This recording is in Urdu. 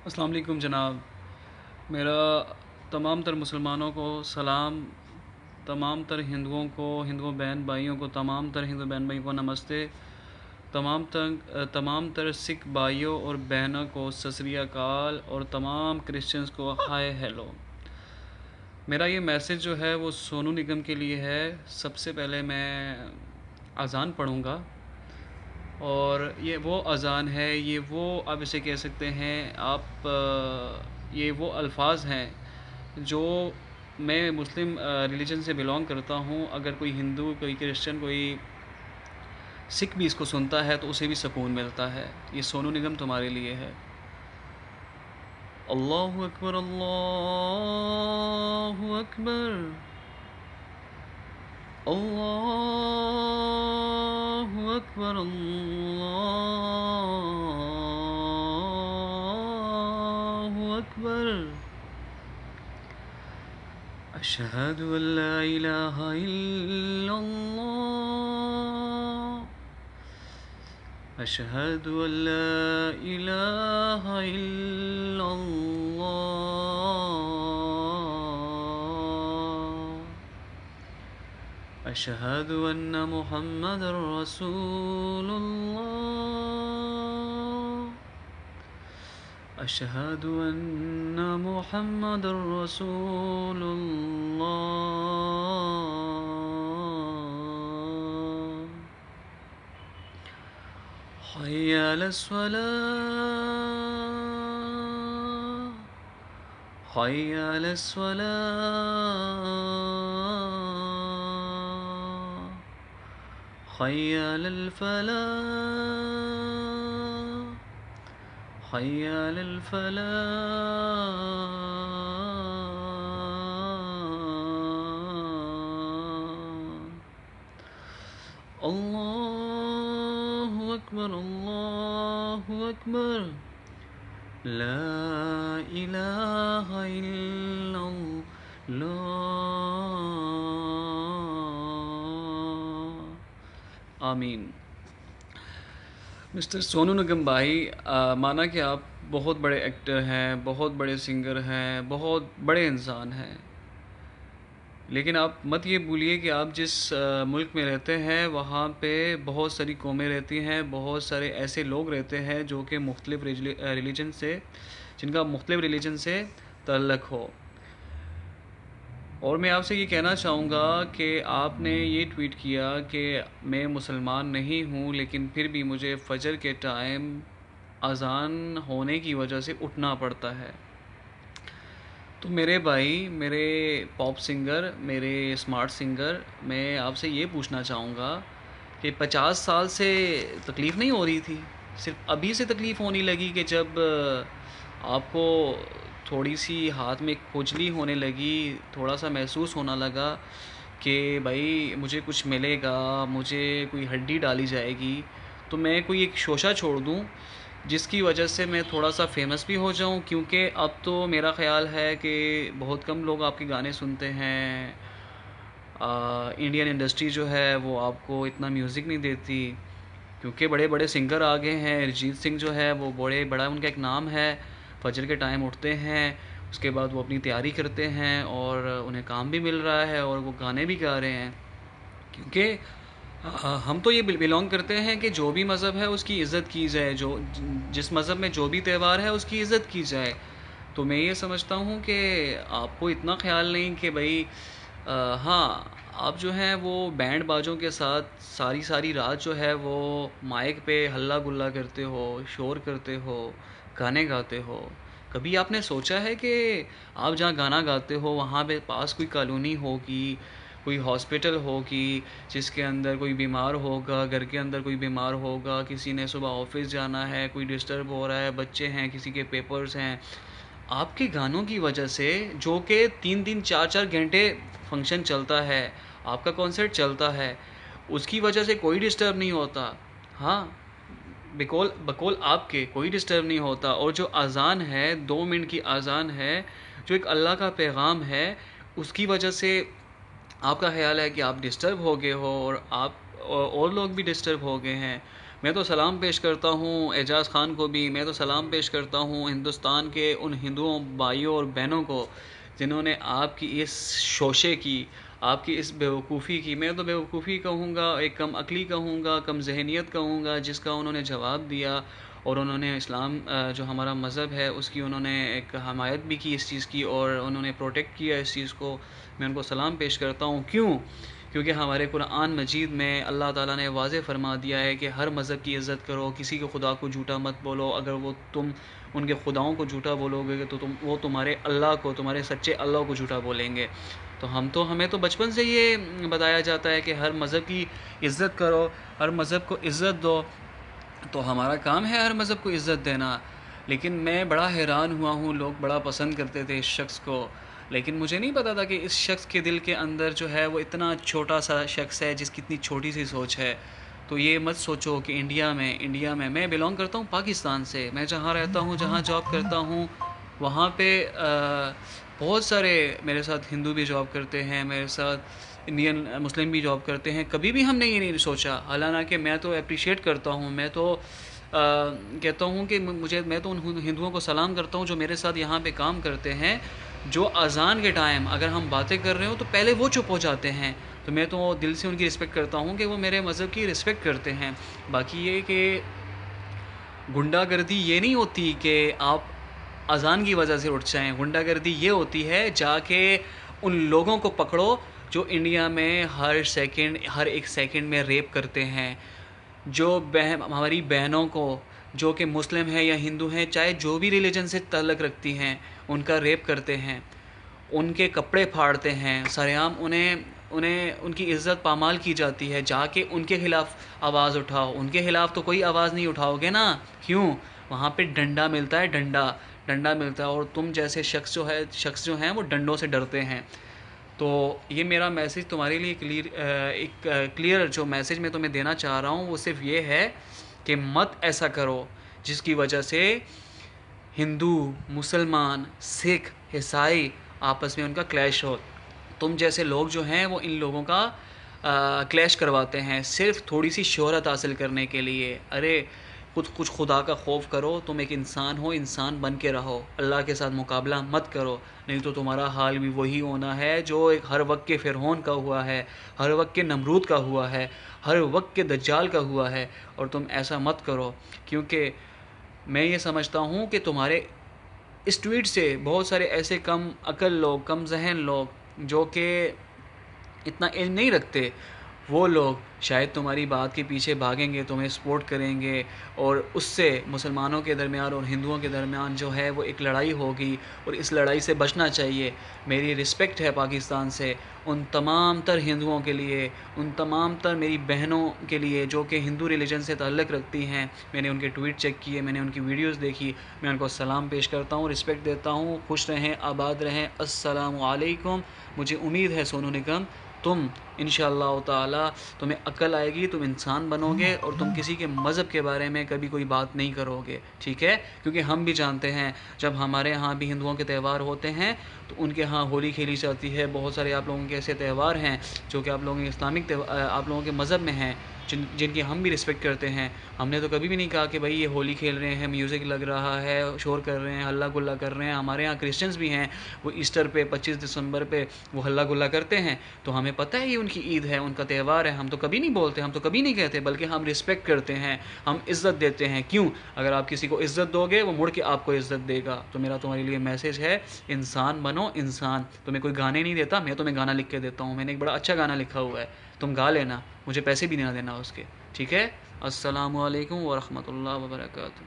السلام علیکم جناب. میرا تمام تر مسلمانوں کو سلام، تمام تر ہندوؤں کو، ہندو بہن بھائیوں کو، تمام تر ہندو بہن بھائیوں کو نمستے، تمام تر سکھ بھائیوں اور بہنوں کو ست سری اکال، اور تمام کرسچنز کو ہائے ہیلو. میرا یہ میسج جو ہے وہ سونو نگم کے لیے ہے. سب سے پہلے میں اذان پڑھوں گا، اور یہ وہ اذان ہے، یہ وہ آپ اسے کہہ سکتے ہیں آپ، یہ وہ الفاظ ہیں جو میں مسلم ریلیجن سے بلانگ کرتا ہوں. اگر کوئی ہندو، کوئی کرسچن، کوئی سکھ بھی اس کو سنتا ہے تو اسے بھی سکون ملتا ہے. یہ سونو نگم تمہارے لیے ہے. اللہ اکبر، اللہ اکبر، اللہ اکبر، اللہ اکبر. اشہد ان لا الہ الا اللہ، اشہد ان لا الہ الا اللہ، اشہد ان محمد رسول اللہ، اشہد ان محمد رسول اللہ. حی علی الصلاة، حی علی الصلاة، حی علی الفلاح، حی علی الفلاح. اللہ اکبر، اللہ اکبر، لا الہ الا اللہ. آمین. مسٹر سونو نگم بھائی، مانا کہ آپ بہت بڑے ایکٹر ہیں، بہت بڑے سنگر ہیں، بہت بڑے انسان ہیں، لیکن آپ مت یہ بھولیے کہ آپ جس ملک میں رہتے ہیں وہاں پہ بہت ساری قومیں رہتی ہیں، بہت سارے ایسے لوگ رہتے ہیں جو کہ مختلف ریلیجن سے، جن کا مختلف ریلیجن سے تعلق ہو. اور میں آپ سے یہ کہنا چاہوں گا کہ آپ نے یہ ٹویٹ کیا کہ میں مسلمان نہیں ہوں لیکن پھر بھی مجھے فجر کے ٹائم اذان ہونے کی وجہ سے اٹھنا پڑتا ہے. تو میرے بھائی، میرے پاپ سنگر، میرے اسمارٹ سنگر، میں آپ سے یہ پوچھنا چاہوں گا کہ 50 سال سے تکلیف نہیں ہو رہی تھی؟ صرف ابھی سے تکلیف ہونے لگی کہ جب آپ کو تھوڑی سی ہاتھ میں کھجلی ہونے لگی، تھوڑا سا محسوس ہونا لگا کہ بھائی مجھے کچھ ملے گا، مجھے کوئی ہڈی ڈالی جائے گی تو میں کوئی ایک شوشہ چھوڑ دوں جس کی وجہ سے میں تھوڑا سا فیمس بھی ہو جاؤں؟ کیونکہ اب تو میرا خیال ہے کہ بہت کم لوگ آپ کے گانے سنتے ہیں. انڈین انڈسٹری جو ہے وہ آپ کو اتنا میوزک نہیں دیتی، کیونکہ بڑے بڑے سنگر آ گئے ہیں. ارجیت سنگھ جو ہے وہ بڑا ان کا ایک نام ہے. فجر کے ٹائم اٹھتے ہیں، اس کے بعد وہ اپنی تیاری کرتے ہیں اور انہیں کام بھی مل رہا ہے اور وہ گانے بھی گا رہے ہیں. کیونکہ ہم تو یہ بلانگ کرتے ہیں کہ جو بھی مذہب ہے اس کی عزت کی جائے، جس مذہب میں جو بھی تہوار ہے اس کی عزت کی جائے. تو میں یہ سمجھتا ہوں کہ آپ کو اتنا خیال نہیں کہ بھائی ہاں آپ جو ہیں وہ بینڈ باجوں کے ساتھ ساری رات جو ہے وہ مائک پہ ہلا گلا کرتے ہو، شور کرتے ہو، گانے گاتے ہو. کبھی آپ نے سوچا ہے کہ آپ جہاں گانا گاتے ہو وہاں پہ پاس کوئی کالونی ہوگی، کوئی ہاسپٹل ہوگی جس کے اندر کوئی بیمار ہوگا، گھر کے اندر کوئی بیمار ہوگا، کسی نے صبح آفس جانا ہے، کوئی ڈسٹرب ہو رہا ہے، بچے ہیں، کسی کے پیپرز ہیں. آپ کے گانوں کی وجہ سے جو کہ 3 4 گھنٹے فنکشن چلتا ہے، آپ کا کانسرٹ چلتا ہے، اس کی وجہ سے کوئی ڈسٹرب نہیں ہوتا. ہاں، بقول آپ کے کوئی ڈسٹرب نہیں ہوتا. اور جو اذان ہے، 2 منٹ کی اذان ہے، جو ایک اللہ کا پیغام ہے، اس کی وجہ سے آپ کا خیال ہے کہ آپ ڈسٹرب ہو گئے ہو، اور آپ اور لوگ بھی ڈسٹرب ہو گئے ہیں. میں تو سلام پیش کرتا ہوں اعجاز خان کو بھی، میں تو سلام پیش کرتا ہوں ہندوستان کے ان ہندوؤں بھائیوں اور بہنوں کو جنہوں نے آپ کی اس شوشے کی، آپ کی اس بیوقوفی کی، میں تو بیوقوفی کہوں گا، ایک کم عقلی کہوں گا، کم ذہنیت کہوں گا، جس کا انہوں نے جواب دیا اور انہوں نے اسلام جو ہمارا مذہب ہے اس کی انہوں نے ایک حمایت بھی کی اس چیز کی، اور انہوں نے پروٹیکٹ کیا اس چیز کو. میں ان کو سلام پیش کرتا ہوں. کیوں؟ کیونکہ ہمارے قرآن مجید میں اللہ تعالیٰ نے واضح فرما دیا ہے کہ ہر مذہب کی عزت کرو، کسی کے خدا کو جھوٹا مت بولو. اگر وہ تم ان کے خداؤں کو جھوٹا بولو گے تو وہ تمہارے اللہ کو، تمہارے سچے اللہ کو جھوٹا بولیں گے. تو ہمیں تو بچپن سے یہ بتایا جاتا ہے کہ ہر مذہب کی عزت کرو، ہر مذہب کو عزت دو. تو ہمارا کام ہے ہر مذہب کو عزت دینا. لیکن میں بڑا حیران ہوا ہوں، لوگ بڑا پسند کرتے تھے اس شخص کو، لیکن مجھے نہیں پتا تھا کہ اس شخص کے دل کے اندر جو ہے وہ اتنا چھوٹا سا شخص ہے جس کی اتنی چھوٹی سی سوچ ہے. تو یہ مت سوچو کہ انڈیا میں بلونگ کرتا ہوں پاکستان سے. میں جہاں رہتا ہوں، جہاں جاب کرتا ہوں، وہاں پہ بہت سارے میرے ساتھ ہندو بھی جاب کرتے ہیں، میرے ساتھ انڈین مسلم بھی جاب کرتے ہیں. کبھی بھی ہم نے یہ نہیں سوچا، حالانکہ میں تو اپریشیٹ کرتا ہوں، میں تو کہتا ہوں کہ میں تو ان ہندوؤں کو سلام کرتا ہوں جو میرے ساتھ یہاں پہ کام کرتے ہیں، جو اذان کے ٹائم اگر ہم باتیں کر رہے ہوں تو پہلے وہ چپ ہو جاتے ہیں. تو میں تو دل سے ان کی رسپیکٹ کرتا ہوں کہ وہ میرے مذہب کی رسپیکٹ کرتے ہیں. باقی یہ کہ غنڈہ گردی یہ نہیں ہوتی کہ آپ اذان کی وجہ سے اٹھ جائیں. غنڈہ گردی یہ ہوتی ہے جا کے ان لوگوں کو پکڑو جو انڈیا میں ہر ایک سیکنڈ میں ریپ کرتے ہیں، جو ہماری بہنوں کو جو کہ مسلم ہیں یا ہندو ہیں، چاہے جو بھی ریلیجن سے تعلق رکھتی ہیں، ان کا ریپ کرتے ہیں، ان کے کپڑے پھاڑتے ہیں سرعام، انہیں ان کی عزت پامال کی جاتی ہے. جا کے ان کے خلاف آواز اٹھاؤ. ان کے خلاف تو کوئی آواز نہیں اٹھاؤ گے نا. کیوں؟ وہاں پہ ڈنڈا ملتا ہے، ڈنڈا ملتا ہے، اور تم جیسے شخص جو ہیں وہ ڈنڈوں سے ڈرتے ہیں. تو یہ میرا میسج تمہارے لیے ایک کلیئر جو میسج میں تمہیں دینا چاہ رہا ہوں وہ صرف یہ ہے کہ مت ایسا کرو جس کی وجہ سے ہندو، مسلمان، سکھ، عیسائی آپس میں ان کا کلیش ہو. تم جیسے لوگ جو ہیں وہ ان لوگوں کا کلیش کرواتے ہیں صرف تھوڑی سی شہرت حاصل کرنے کے لیے. ارے کچھ خدا کا خوف کرو. تم ایک انسان ہو، انسان بن کے رہو، اللہ کے ساتھ مقابلہ مت کرو، نہیں تو تمہارا حال بھی وہی ہونا ہے جو ایک ہر وقت کے فرعون کا ہوا ہے، ہر وقت کے نمرود کا ہوا ہے، ہر وقت کے دجال کا ہوا ہے. اور تم ایسا مت کرو، کیونکہ میں یہ سمجھتا ہوں کہ تمہارے اس ٹویٹ سے بہت سارے ایسے کم عقل لوگ، کم ذہن لوگ جو کہ اتنا علم نہیں رکھتے، وہ لوگ شاید تمہاری بات کے پیچھے بھاگیں گے، تمہیں سپورٹ کریں گے، اور اس سے مسلمانوں کے درمیان اور ہندوؤں کے درمیان جو ہے وہ ایک لڑائی ہوگی، اور اس لڑائی سے بچنا چاہیے. میری رسپیکٹ ہے پاکستان سے ان تمام تر ہندوؤں کے لیے، ان تمام تر میری بہنوں کے لیے جو کہ ہندو ریلیجن سے تعلق رکھتی ہیں. میں نے ان کے ٹویٹ چیک کیے، میں نے ان کی ویڈیوز دیکھی، میں ان کو سلام پیش کرتا ہوں، رسپیکٹ دیتا ہوں. خوش رہیں، آباد رہیں. السلام علیکم. مجھے امید ہے سونو نگم تم انشاءاللہ تعالی تمہیں عقل آئے گی، تم انسان بنو گے، اور تم کسی کے مذہب کے بارے میں کبھی کوئی بات نہیں کرو گے، ٹھیک ہے؟ کیونکہ ہم بھی جانتے ہیں جب ہمارے ہاں بھی ہندوؤں کے تہوار ہوتے ہیں تو ان کے ہاں ہولی کھیلی جاتی ہے. بہت سارے آپ لوگوں کے ایسے تہوار ہیں جو کہ آپ لوگوں کے آپ لوگوں کے مذہب میں ہیں، جن کی ہم بھی رسپیکٹ کرتے ہیں. ہم نے تو کبھی بھی نہیں کہا کہ بھائی یہ ہولی کھیل رہے ہیں، میوزک لگ رہا ہے، شور کر رہے ہیں، ہلا گلا کر رہے ہیں. ہمارے ہاں کرسچنز بھی ہیں، وہ ایسٹر پہ 25 دسمبر پہ وہ ہلا گلا کرتے ہیں، تو ہمیں پتہ ہے یہ ان کی عید ہے، ان کا تہوار ہے. ہم تو کبھی نہیں بولتے، ہم تو کبھی نہیں کہتے، بلکہ ہم رسپیکٹ کرتے ہیں، ہم عزت دیتے ہیں. کیوں؟ اگر آپ کسی کو عزت دو گے وہ مڑ کے آپ کو عزت دے گا. تو میرا تمہارے لیے میسج ہے، انسان بنو انسان. تمہیں کوئی گانے نہیں دیتا، میں تمہیں گانا لکھ کے دیتا ہوں. میں نے ایک بڑا اچھا گانا لکھا ہوا ہے، تم گا لینا، مجھے پیسے بھی نہ دینا اس کے، ٹھیک ہے؟ السلام علیکم ورحمۃ اللہ وبرکاتہ.